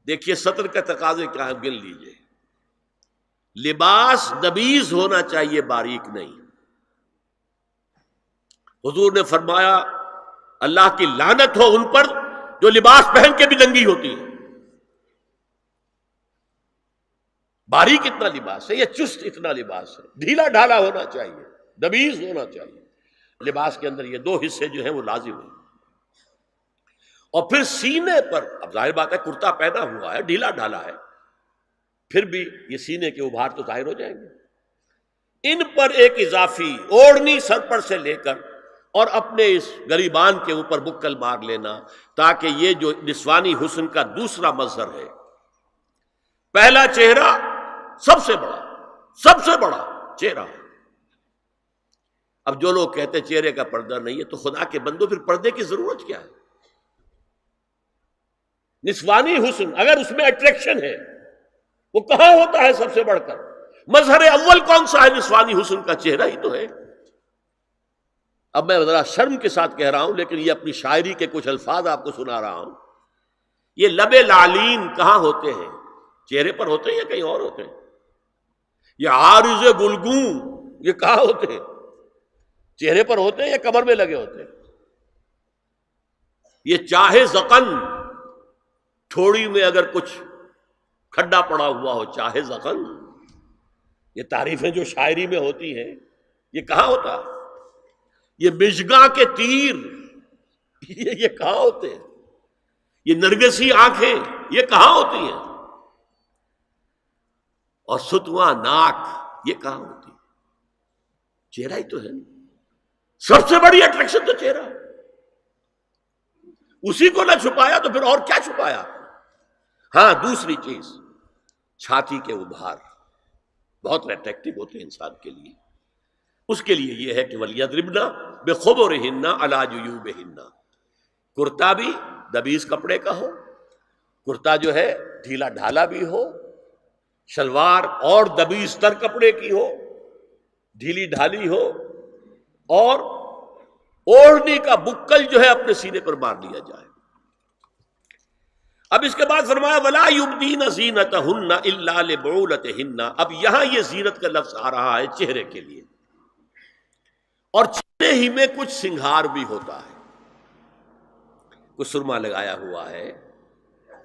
دیکھیے سطر کا تقاضے کیا ہے، گن لیجئے. لباس نبیذ ہونا چاہیے، باریک نہیں. حضور نے فرمایا اللہ کی لعنت ہو ان پر جو لباس پہن کے بھی ننگی ہوتی ہے. باریک اتنا لباس ہے یا چست اتنا لباس ہے؟ ڈھیلا ڈھالا ہونا چاہیے، نبیذ ہونا چاہیے. لباس کے اندر یہ دو حصے جو ہیں وہ لازم ہیں. اور پھر سینے پر، اب ظاہر بات ہے کرتا پہنا ہوا ہے، ڈھیلا ڈھالا ہے، پھر بھی یہ سینے کے ابھار تو ظاہر ہو جائیں گے. ان پر ایک اضافی اوڑھنی سر پر سے لے کر اور اپنے اس گریبان کے اوپر بکل مار لینا، تاکہ یہ جو نسوانی حسن کا دوسرا مظہر ہے، پہلا چہرہ سب سے بڑا چہرہ. اب جو لوگ کہتے ہیں چہرے کا پردہ نہیں ہے، تو خدا کے بندو پھر پردے کی ضرورت کیا ہے؟ نسوانی حسن اگر اس میں اٹریکشن ہے، وہ کہاں ہوتا ہے سب سے بڑھ کر؟ مظہر اول کون سا ہے نسوانی حسن کا؟ چہرہ ہی تو ہے. اب میں ذرا شرم کے ساتھ کہہ رہا ہوں، لیکن یہ اپنی شاعری کے کچھ الفاظ آپ کو سنا رہا ہوں. یہ لب لعلین کہاں ہوتے ہیں؟ چہرے پر ہوتے ہیں یا کہیں اور ہوتے ہیں؟ یہ عارض گلگوں یہ کہاں ہوتے ہیں؟ چہرے پر ہوتے ہیں یا کمر میں لگے ہوتے ہیں؟ یہ چاہے زقن، تھوڑی میں اگر کچھ کھڈا پڑا ہوا ہو، چاہے زقن. یہ تعریفیں جو شاعری میں ہوتی ہیں یہ کہاں ہوتا؟ یہ مژگاں کے تیر یہ کہاں ہوتے ہیں؟ یہ نرگسی آنکھیں یہ کہاں ہوتی ہیں؟ اور ستواں ناک یہ کہاں ہوتی ہے؟ چہرہ ہی تو ہے. سب سے بڑی اٹریکشن تو چہرہ ہے. اسی کو نہ چھپایا تو پھر اور کیا چھپایا؟ ہاں دوسری چیز، چھاتی کے ابھار بہت اٹریکٹیو ہوتے ہیں انسان کے لیے. اس کے لیے یہ ہے کہ وَلْيَضْرِبْنَ بِخُمُرِهِنَّ عَلَىٰ جُيُوبِهِنَّ. کرتا بھی دبیز کپڑے کا ہو، کرتا جو ہے ڈھیلا ڈھالا بھی ہو، شلوار اور دبیز تر کپڑے کی ہو، ڈھیلی ڈھالی ہو، اور اوڑھنی کا بکل جو ہے اپنے سینے پر مار لیا جائے. اب اس کے بعد فرمایا وَلَا يُبْدِينَ زِينَتَهُنَّ إِلَّا لِبُعُولَتِهِنَّ. اب یہاں یہ زینت کا لفظ آ رہا ہے چہرے کے لیے، اور چہرے ہی میں کچھ سنگھار بھی ہوتا ہے. کچھ سرما لگایا ہوا ہے،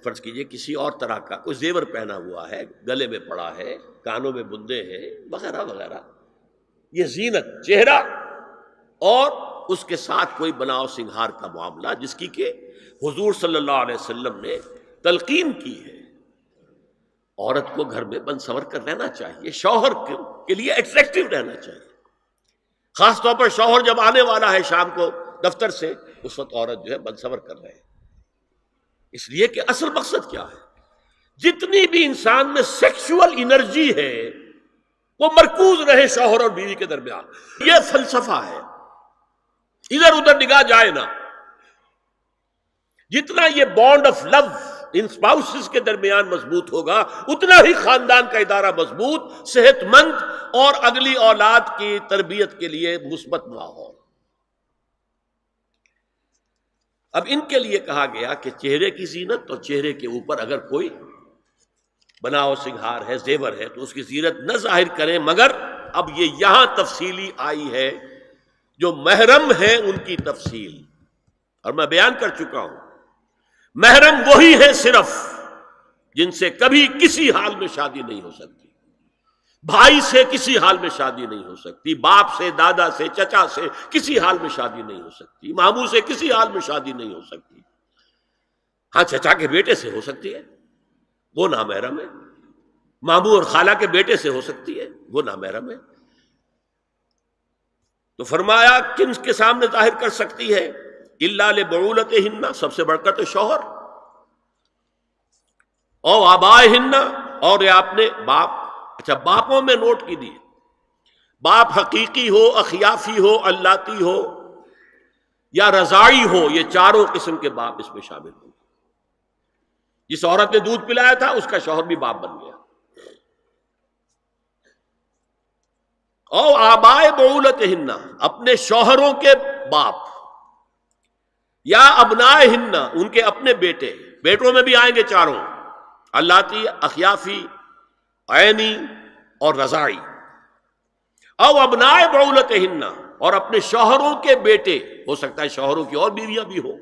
فرض کیجئے کسی اور طرح کا کوئی زیور پہنا ہوا ہے، گلے میں پڑا ہے، کانوں میں بندے ہیں وغیرہ وغیرہ. یہ زینت چہرہ اور اس کے ساتھ کوئی بناؤ سنگھار کا معاملہ، جس کی کہ حضور صلی اللہ علیہ وسلم نے تلقین کی ہے. عورت کو گھر میں بند سور کر رہنا چاہیے، شوہر کے لیے اٹریکٹیو رہنا چاہیے. خاص طور پر شوہر جب آنے والا ہے شام کو دفتر سے، اس وقت عورت جو ہے بند سور کر رہے ہیں. اس لیے کہ اصل مقصد کیا ہے؟ جتنی بھی انسان میں سیکشول انرجی ہے وہ مرکوز رہے شوہر اور بیوی کے درمیان. یہ فلسفہ ہے، ادھر ادھر نگاہ جائے نہ. جتنا یہ bond of love in spouses کے درمیان مضبوط ہوگا، اتنا ہی خاندان کا ادارہ مضبوط، صحت مند اور اگلی اولاد کی تربیت کے لیے مثبت ماحول. اب ان کے لیے کہا گیا کہ چہرے کی زینت، اور چہرے کے اوپر اگر کوئی بناؤ سنگھار ہے، زیور ہے، تو اس کی زینت نہ ظاہر کریں. مگر اب یہ یہاں تفصیلی آئی ہے، جو محرم ہیں ان کی تفصیل، اور میں بیان کر چکا ہوں. محرم وہی ہے صرف جن سے کبھی کسی حال میں شادی نہیں ہو سکتی. بھائی سے کسی حال میں شادی نہیں ہو سکتی، باپ سے، دادا سے، چچا سے کسی حال میں شادی نہیں ہو سکتی، ماموں سے کسی حال میں شادی نہیں ہو سکتی. ہاں چچا کے بیٹے سے ہو سکتی ہے، وہ نامحرم ہے. ماموں اور خالہ کے بیٹے سے ہو سکتی ہے، وہ نامحرم ہے. تو فرمایا کن کے سامنے ظاہر کر سکتی ہے؟ الا لبعولتہن، سب سے بڑھ کر تو شوہر، او آبائہن، اور یہ آپ نے باپ. اچھا باپوں میں نوٹ کی دی، باپ حقیقی ہو، اخیافی ہو، اللاتی ہو یا رضاعی ہو، یہ چاروں قسم کے باپ اس میں شامل ہوں. جس عورت نے دودھ پلایا تھا اس کا شوہر بھی باپ بن گیا. او آبائے بعولتہن، اپنے شوہروں کے باپ، یا ابنائہن، ان کے اپنے بیٹے، بیٹوں میں بھی آئیں گے چاروں، اللاتی اخیافی عینی اور رضاعی، او ابنائے بعولتہن، اور اپنے شوہروں کے بیٹے، ہو سکتا ہے شوہروں کی اور بیویاں بھی ہوں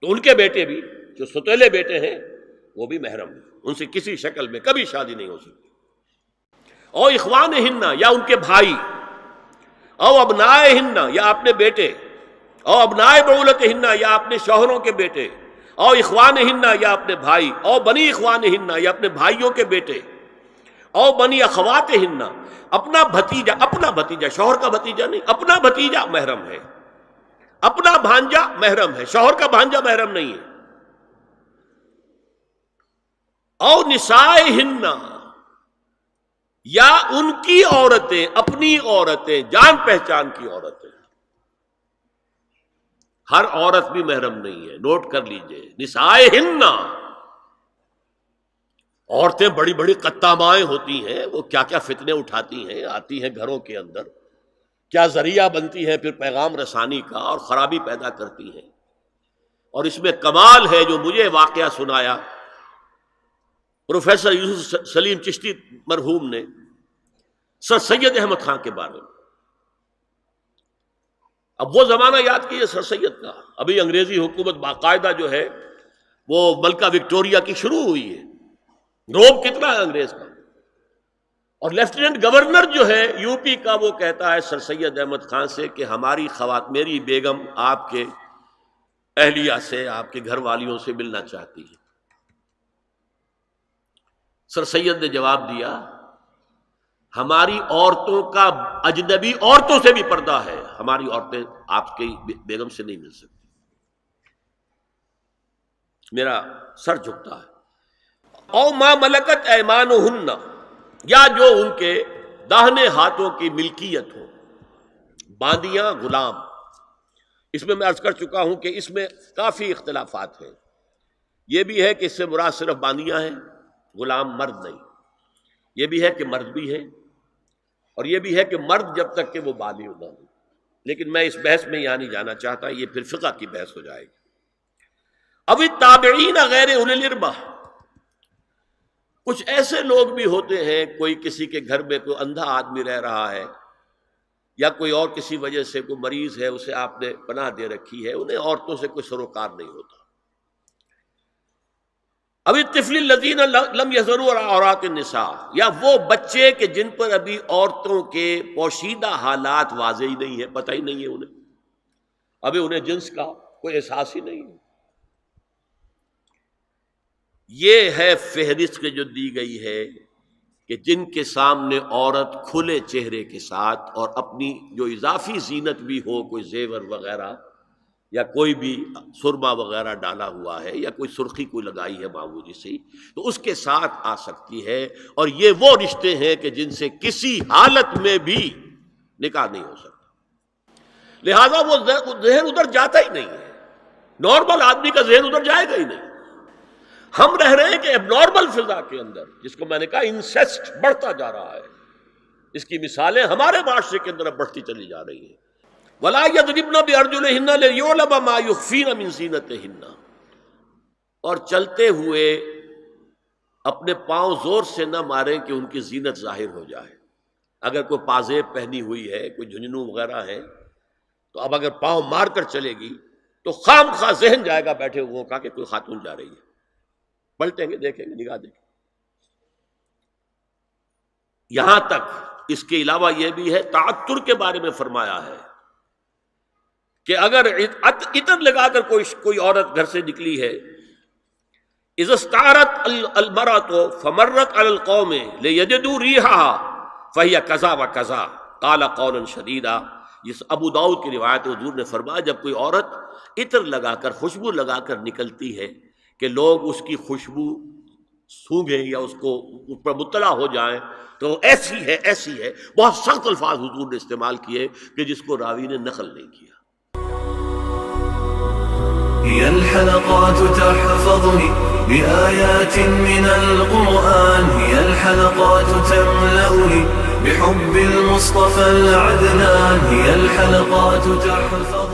تو ان کے بیٹے بھی، جو ستیلے بیٹے ہیں وہ بھی محرم ہیں، ان سے کسی شکل میں کبھی شادی نہیں ہو سکتی۔ او اخوانہن، یا ان کے بھائی، او ابنائہن، یا اپنے بیٹے، او ابنائے بعولتہن، یا اپنے شوہروں کے بیٹے، او اخوانہن، یا اپنے بھائی، او بنی اخوانہن، یا اپنے بھائیوں کے بیٹے، او بنی اخواتہن، اپنا بھتیجا، شوہر کا بھتیجا نہیں، اپنا بھتیجا محرم ہے، اپنا بھانجا محرم ہے، شوہر کا بھانجا محرم نہیں ہے۔ او نسائہن، یا ان کی عورتیں، اپنی عورتیں، جان پہچان کی عورتیں، ہر عورت بھی محرم نہیں ہے، نوٹ کر لیجئے، نسائہن، عورتیں بڑی بڑی قطامائیں ہوتی ہیں، وہ کیا کیا فتنے اٹھاتی ہیں، آتی ہیں گھروں کے اندر، کیا ذریعہ بنتی ہیں پھر پیغام رسانی کا، اور خرابی پیدا کرتی ہیں۔ اور اس میں کمال ہے جو مجھے واقعہ سنایا پروفیسر یوسف سلیم چشتی مرحوم نے سر سید احمد خان کے بارے میں۔ اب وہ زمانہ یاد کیجیے سر سید کا، ابھی انگریزی حکومت باقاعدہ جو ہے وہ ملکہ وکٹوریہ کی شروع ہوئی ہے، روب کتنا ہے انگریز کا، اور لیفٹیننٹ گورنر جو ہے یو پی کا وہ کہتا ہے سر سید احمد خان سے کہ ہماری میری بیگم آپ کے اہلیہ سے، آپ کے گھر والیوں سے ملنا چاہتی ہے۔ سر سید نے جواب دیا ہماری عورتوں کا اجنبی عورتوں سے بھی پردہ ہے، ہماری عورتیں آپ کی بیگم سے نہیں مل سکتی۔ میرا سر جھکتا ہے۔ او ما ملکت ایمانہن، یا جو ان کے داہنے ہاتھوں کی ملکیت ہو، باندیاں، غلام۔ اس میں عرض کر چکا ہوں کہ اس میں کافی اختلافات ہیں، یہ بھی ہے کہ اس سے مراد صرف باندیاں ہیں، غلام مرد نہیں، یہ بھی ہے کہ مرد بھی ہے، اور یہ بھی ہے کہ مرد جب تک کہ وہ بالغ نہ ہو، لیکن میں اس بحث میں یہاں نہیں جانا چاہتا، یہ پھر فقہ کی بحث ہو جائے گی۔ اب التابعین غیر اولی الاربہ، کچھ ایسے لوگ بھی ہوتے ہیں، کوئی کسی کے گھر میں کوئی اندھا آدمی رہ رہا ہے، یا کوئی اور کسی وجہ سے کوئی مریض ہے، اسے آپ نے پناہ دے رکھی ہے، انہیں عورتوں سے کوئی سروکار نہیں ہوتا۔ اب الطفل الذین لم یظہروا علی عورات النساء، یا وہ بچے کہ جن پر ابھی عورتوں کے پوشیدہ حالات واضح ہی نہیں ہے، پتہ ہی نہیں ہے انہیں، ابھی انہیں جنس کا کوئی احساس ہی نہیں ہے۔ یہ ہے فہرست جو دی گئی ہے کہ جن کے سامنے عورت کھلے چہرے کے ساتھ اور اپنی جو اضافی زینت بھی ہو، کوئی زیور وغیرہ یا کوئی بھی سرما وغیرہ ڈالا ہوا ہے یا کوئی سرخی کوئی لگائی ہے معمولی سی، تو اس کے ساتھ آ سکتی ہے، اور یہ وہ رشتے ہیں کہ جن سے کسی حالت میں بھی نکاح نہیں ہو سکتا، لہذا وہ ذہن ادھر جاتا ہی نہیں ہے، نارمل آدمی کا ذہن ادھر جائے گا ہی نہیں۔ ہم رہ رہے ہیں کہ اب نارمل فضا کے اندر، جس کو میں نے کہا انسیسٹ بڑھتا جا رہا ہے، اس کی مثالیں ہمارے معاشرے کے اندر اب بڑھتی چلی جا رہی ہیں۔ وَلَا يَضْرِبْنَ بِأَرْجُلِهِنَّ لِيُعْلَمَ مَا يُخْفِينَ مِنْ زِينَتِهِنَّ، اور چلتے ہوئے اپنے پاؤں زور سے نہ ماریں کہ ان کی زینت ظاہر ہو جائے۔ اگر کوئی پازیب پہنی ہوئی ہے، کوئی جھنجھنوں وغیرہ ہے، تو اب اگر پاؤں مار کر چلے گی تو خام خواہ ذہن جائے گا بیٹھے ہوئوں کا کہ کوئی خاتون جا رہی ہے، پلٹیں گے، دیکھیں گے، نگاہ دیں گے۔ یہاں تک اس کے علاوہ یہ بھی ہے، تعطر کے بارے میں فرمایا ہے کہ اگر عطر لگا کر کوئی عورت گھر سے نکلی ہے، اذا استعارت المرأة فمرت على القوم ليجدوا ريحها فهي كذا وكذا قال قولا شديدا، یہ ابو داؤد کی روایت ہے، حضور نے فرمایا جب کوئی عورت عطر لگا کر، خوشبو لگا کر نکلتی ہے کہ لوگ اس کی خوشبو سونگیں یا اس پر مطلع ہو جائیں تو ایسی ہے، ایسی ہے، بہت سخت الفاظ حضور نے استعمال کیے کہ جس کو راوی نے نقل نہیں کیا۔ هي الحلقات تحفظني بآيات من القرآن، هي الحلقات تملأني بحب المصطفى العدنان، هي الحلقات تحفظني